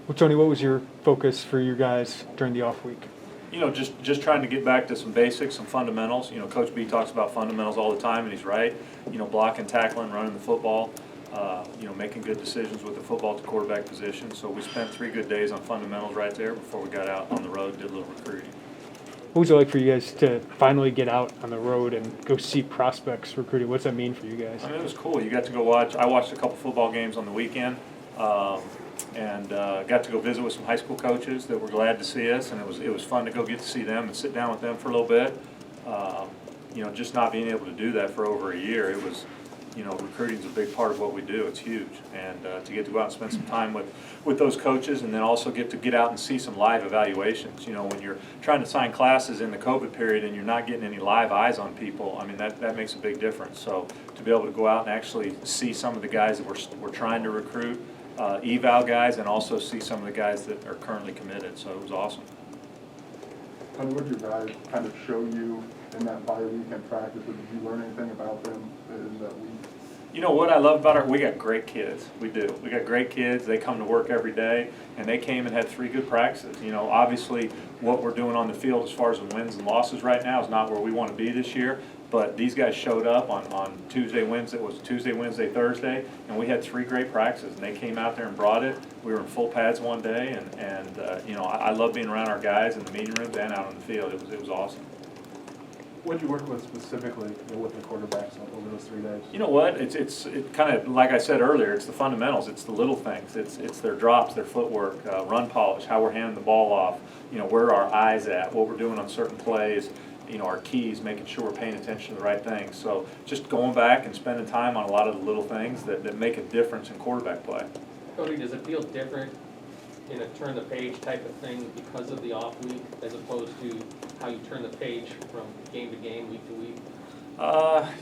Well, Tony, what was your focus for you guys during the off week? You know, just trying to get back to some basics, some fundamentals. You know, Coach B talks about fundamentals all the time, and he's right. You know, blocking, tackling, running the football, you know, making good decisions with the football to quarterback position. So we spent 3 good days on fundamentals right there before we got out on the road and did a little recruiting. What was it like for you guys to finally get out on the road and go see prospects recruiting? What's that mean for you guys? I mean, it was cool. You got to go watch. I watched a couple football games on the weekend, and got to go visit with some high school coaches that were glad to see us, and it was fun to go get to see them and sit down with them for a little bit. You know, just not being able to do that for over a year, it was, you know, recruiting's a big part of what we do. It's huge, and to get to go out and spend some time with those coaches, and then also get out and see some live evaluations. You know, when you're trying to sign classes in the COVID period and you're not getting any live eyes on people, I mean, that makes a big difference. So to be able to go out and actually see some of the guys that we're trying to recruit, eval guys, and also see some of the guys that are currently committed, so it was awesome. And what did your guys kind of show you in that bye week and practice? Did you learn anything about them in that week? You know what I love about we got great kids. We do. We got great kids. They come to work every day, and they came and had 3 good practices. You know, obviously what we're doing on the field as far as the wins and losses right now is not where we want to be this year, but these guys showed up on Tuesday, Wednesday, Thursday, and we had 3 great practices, and they came out there and brought it. We were in full pads one day, and you know, I love being around our guys in the meeting rooms and out on the field. It was awesome. What did you work with specifically, you know, with the quarterbacks over those 3 days? You know what? It's kind of like I said earlier. It's the fundamentals. It's the little things. It's their drops, their footwork, run polish, how we're handing the ball off. You know, where our eyes at, what we're doing on certain plays. You know, our keys, making sure we're paying attention to the right things. So just going back and spending time on a lot of the little things that make a difference in quarterback play. Cody, does it feel different in a turn the page type of thing because of the off week as opposed to how you turn the page from game to game, week to week?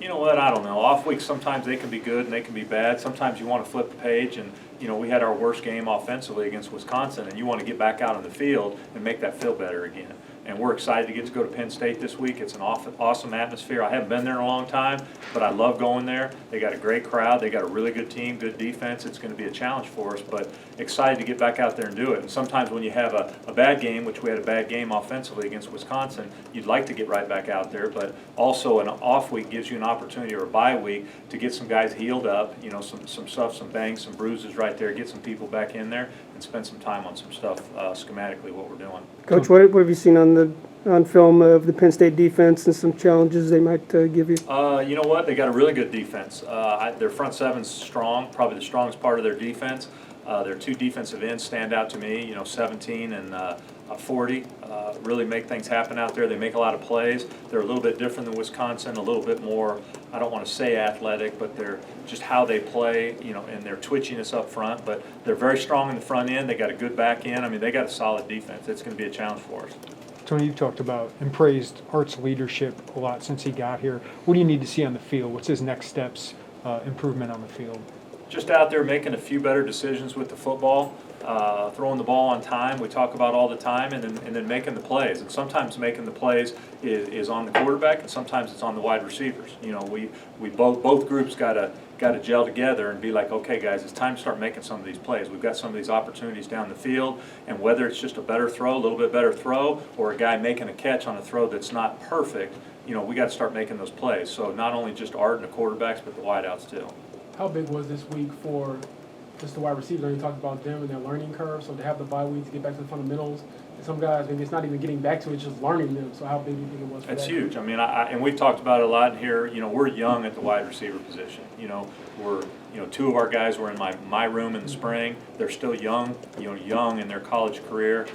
You know what? I don't know. Off weeks sometimes they can be good and they can be bad. Sometimes you want to flip the page, and you know, we had our worst game offensively against Wisconsin, and you want to get back out on the field and make that feel better again. And we're excited to go to Penn State this week. It's an awesome atmosphere. I haven't been there in a long time, but I love going there. They got a great crowd. They got a really good team, good defense. It's going to be a challenge for us, but excited to get back out there and do it. And sometimes when you have a bad game, which we had a bad game offensively against Wisconsin, you'd like to get right back out there, but also an off week gives you an opportunity, or a bye week, to get some guys healed up, you know, some stuff, some bangs, some bruises right there, get some people back in there and spend some time on some stuff schematically, what we're doing. Coach, what have you seen on film of the Penn State defense and some challenges they might give you? You know what? They got a really good defense. Their front seven's strong, probably the strongest part of their defense. Their 2 defensive ends stand out to me, you know, 17 and 40. Really make things happen out there. They make a lot of plays. They're a little bit different than Wisconsin, a little bit more, I don't want to say athletic, but they're just how they play, you know, and their twitchiness up front. But they're very strong in the front end. They got a good back end. I mean, they got a solid defense. It's going to be a challenge for us. Tony, you've talked about and praised Art's leadership a lot since he got here. What do you need to see on the field? What's his next steps, improvement on the field? Just out there making a few better decisions with the football, throwing the ball on time, we talk about all the time, and then making the plays. And sometimes making the plays is on the quarterback, and sometimes it's on the wide receivers. You know, we both groups got to gel together and be like, okay, guys, it's time to start making some of these plays. We've got some of these opportunities down the field, and whether it's just a better throw, a little bit better throw, or a guy making a catch on a throw that's not perfect, you know, we got to start making those plays. So not only just Art and the quarterbacks, but the wideouts too. How big was this week for just the wide receivers? You talked about them and their learning curve, so to have the bye week to get back to the fundamentals, and some guys, maybe it's not even getting back to it, it's just learning them. So how big do you think it was for That's that? huge. I mean, and we've talked about it a lot here. You know, we're young at the wide receiver position. You know, you know, 2 of our guys were in my room in the spring. They're still young, you know, young in their college career.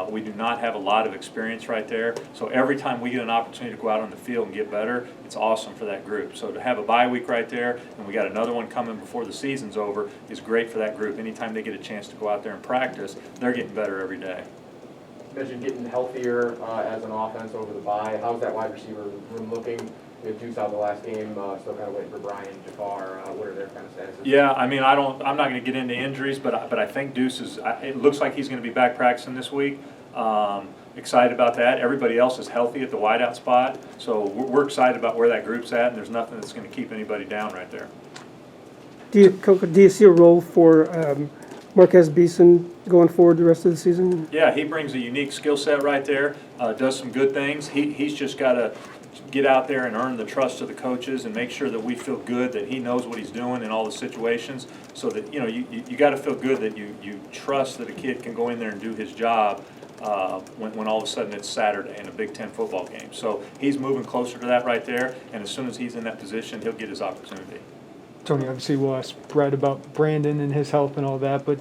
We do not have a lot of experience right there. So every time we get an opportunity to go out on the field and get better, it's awesome for that group. So to have a bye week right there, and we got another one coming before the season's over, is great for that group. Anytime they get a chance to go out there and practice, they're getting better every day. You mentioned getting healthier as an offense over the bye. How's that wide receiver room looking? We had Deuce out the last game, still kind of waiting for Brian, Jafar. What are their kind of statuses? Yeah, I mean, I'm not going to get into injuries, but I think Deuce is. It looks like he's going to be back practicing this week. Excited about that. Everybody else is healthy at the wideout spot, so we're excited about where that group's at, and there's nothing that's going to keep anybody down right there. Do you see a role for Marquez Beeson going forward the rest of the season? Yeah, he brings a unique skill set right there, does some good things. He's just got to get out there and earn the trust of the coaches and make sure that we feel good that he knows what he's doing in all the situations, so that, you know, you got to feel good that you trust that a kid can go in there and do his job when all of a sudden it's Saturday in a Big Ten football game. So he's moving closer to that right there, and as soon as he's in that position, he'll get his opportunity. Tony, obviously we'll ask Brad about Brandon and his health and all that, but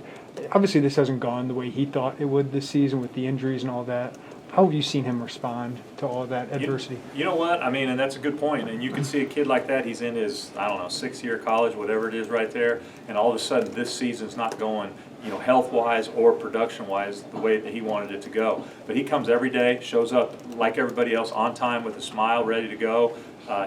obviously this hasn't gone the way he thought it would this season with the injuries and all that. How have you seen him respond to all that adversity? You know what? I mean, and that's a good point. And you can see a kid like that, he's in his, I don't know, 6th year of college, whatever it is right there, and all of a sudden this season's not going, you know, health-wise or production-wise the way that he wanted it to go. But he comes every day, shows up like everybody else on time with a smile, ready to go.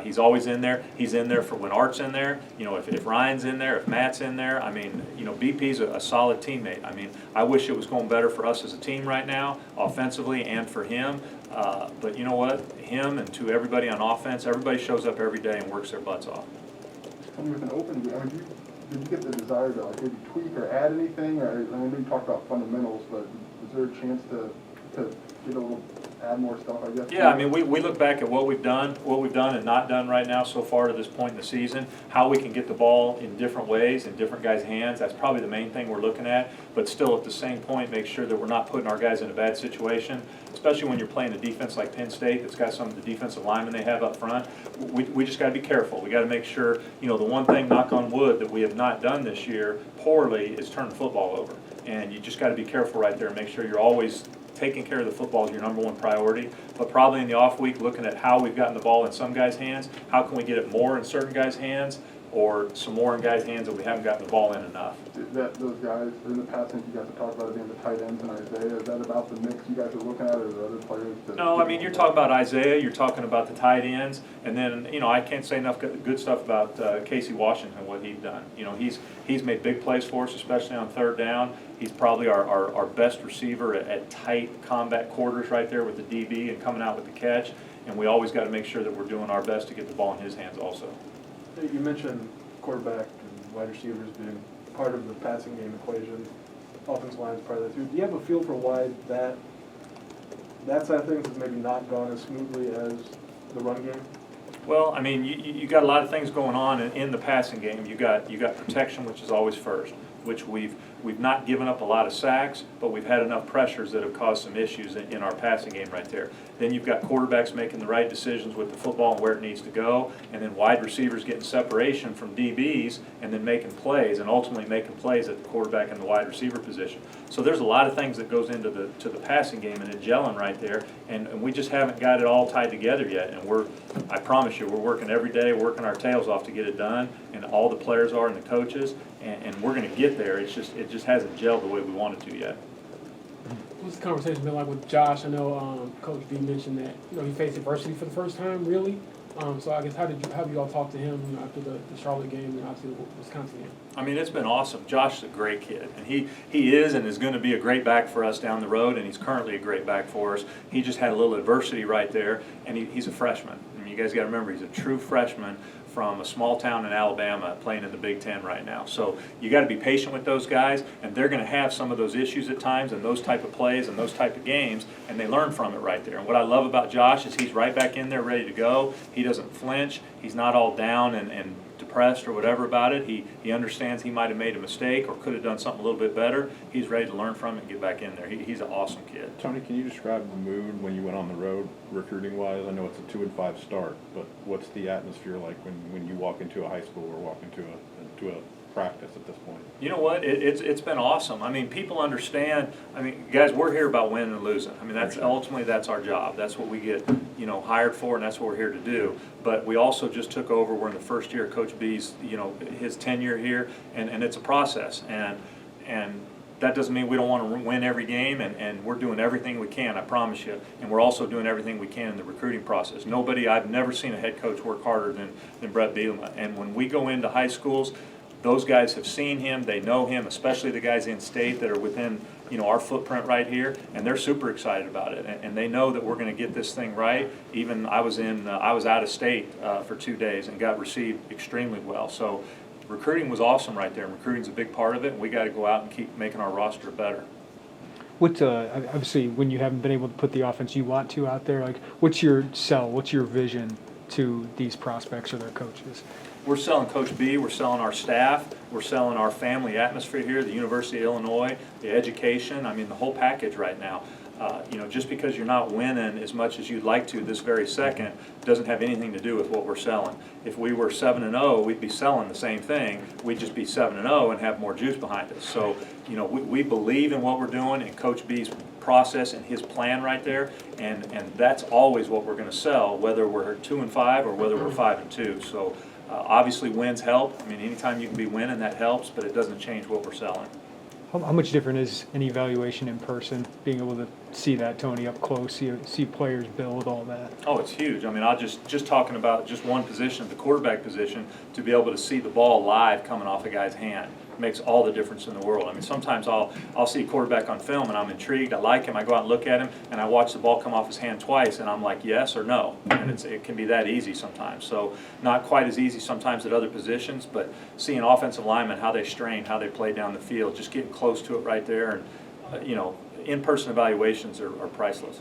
He's always in there. He's in there for when Art's in there. You know, if Ryan's in there, if Matt's in there. I mean, you know, BP's a solid teammate. I mean, I wish it was going better for us as a team right now, offensively and for him. But you know what? Him and to everybody on offense, everybody shows up every day and works their butts off. And with an open, I mean, did you get the desire to like maybe tweak or add anything? Or I know you talked about fundamentals, but is there a chance to get a little, add more stuff, I guess? Yeah, I mean, we look back at what we've done and not done right now so far to this point in the season, how we can get the ball in different ways, in different guys' hands. That's probably the main thing we're looking at, but still at the same point, make sure that we're not putting our guys in a bad situation, especially when you're playing a defense like Penn State that's got some of the defensive linemen they have up front. We just got to be careful. We got to make sure, you know, the one thing, knock on wood, that we have not done this year poorly is turn the football over. And you just got to be careful right there and make sure you're always taking care of the football is your number one priority, but probably in the off week, looking at how we've gotten the ball in some guys' hands, how can we get it more in certain guys' hands, or some more in guys' hands that we haven't gotten the ball in enough. Is that those guys, in the past, you guys have talked about it being the tight ends and Isaiah, is that about the mix you guys are looking at, or are there other players? No, I mean, you're talking about Isaiah, you're talking about the tight ends, and then, you know, I can't say enough good stuff about Casey Washington, what he's done. You know, he's made big plays for us, especially on third down. He's probably our best receiver at tight combat quarters right there with the DB and coming out with the catch, and we always got to make sure that we're doing our best to get the ball in his hands also. You mentioned quarterback and wide receivers being part of the passing game equation. Offensive line is part of that too. Do you have a feel for why that side of things has maybe not gone as smoothly as the run game? Well, I mean, you got a lot of things going on in the passing game. You got protection, which is always first, which we've not given up a lot of sacks, but we've had enough pressures that have caused some issues in our passing game right there. Then you've got quarterbacks making the right decisions with the football and where it needs to go, and then wide receivers getting separation from DBs and then making plays, and ultimately making plays at the quarterback and the wide receiver position. So there's a lot of things that goes into the passing game and it gelling right there, and we just haven't got it all tied together yet. And I promise you, we're working every day, working our tails off to get it done, and all the players are and the coaches, and we're going to get there. It just hasn't gelled the way we want it to yet. What's the conversation been like with Josh? I know Coach B mentioned that, you know, he faced adversity for the first time, really. So I guess how have you all talked to him, you know, after the Charlotte game and obviously the Wisconsin game? I mean, it's been awesome. Josh is a great kid, and he is and is going to be a great back for us down the road, and he's currently a great back for us. He just had a little adversity right there, and he's a freshman. I mean, you guys got to remember, he's a true freshman from a small town in Alabama playing in the Big Ten right now. So you got to be patient with those guys, and they're going to have some of those issues at times and those type of plays and those type of games, and they learn from it right there. And what I love about Josh is he's right back in there ready to go. He doesn't flinch. He's not all down and depressed or whatever about it. He understands he might have made a mistake or could have done something a little bit better. He's ready to learn from it and get back in there. He's an awesome kid. Tony, can you describe the mood when you went on the road, recruiting-wise? I know it's a 2-5 start, but what's the atmosphere like when you walk into a high school or walk into a practice at this point? You know what? It's been awesome. I mean, people understand. I mean, guys, we're here about winning and losing. I mean, that's our job. That's what we get, you know, hired for, and that's what we're here to do. But we also just took over. We're in the first year of Coach B's, you know, his tenure here, and it's a process. And that doesn't mean we don't want to win every game, and we're doing everything we can, I promise you. And we're also doing everything we can in the recruiting process. I've never seen a head coach work harder than Brett Bielema. And when we go into high schools, those guys have seen him, they know him, especially the guys in state that are within, you know, our footprint right here, and they're super excited about it. And they know that we're going to get this thing right. Even I was out of state for 2 days and got received extremely well. So recruiting was awesome right there, and recruiting's a big part of it, and we gotta go out and keep making our roster better. What, obviously, when you haven't been able to put the offense you want to out there, like, what's your sell, what's your vision to these prospects or their coaches? We're selling Coach B, we're selling our staff, we're selling our family atmosphere here, the University of Illinois, the education, I mean, the whole package right now. You know, just because you're not winning as much as you'd like to this very second doesn't have anything to do with what we're selling. If we were 7-0, we'd be selling the same thing. We'd just be 7-0 and have more juice behind us. So, you know, we believe in what we're doing and Coach B's process and his plan right there, and that's always what we're going to sell, whether we're 2-5 or whether we're 5-2. So, obviously, wins help. I mean, anytime you can be winning, that helps, but it doesn't change what we're selling. How much different is an evaluation in person, being able to see that, Tony, up close, see players build, all that? Oh, it's huge. I mean, I'll just talking about just one position, the quarterback position, to be able to see the ball live coming off a guy's hand makes all the difference in the world. I mean, sometimes I'll see a quarterback on film and I'm intrigued, I like him, I go out and look at him, and I watch the ball come off his hand twice, and I'm like, yes or no, and it can be that easy sometimes. So not quite as easy sometimes at other positions, but seeing offensive linemen, how they strain, how they play down the field, just getting close to it right there, and you know, in-person evaluations are priceless.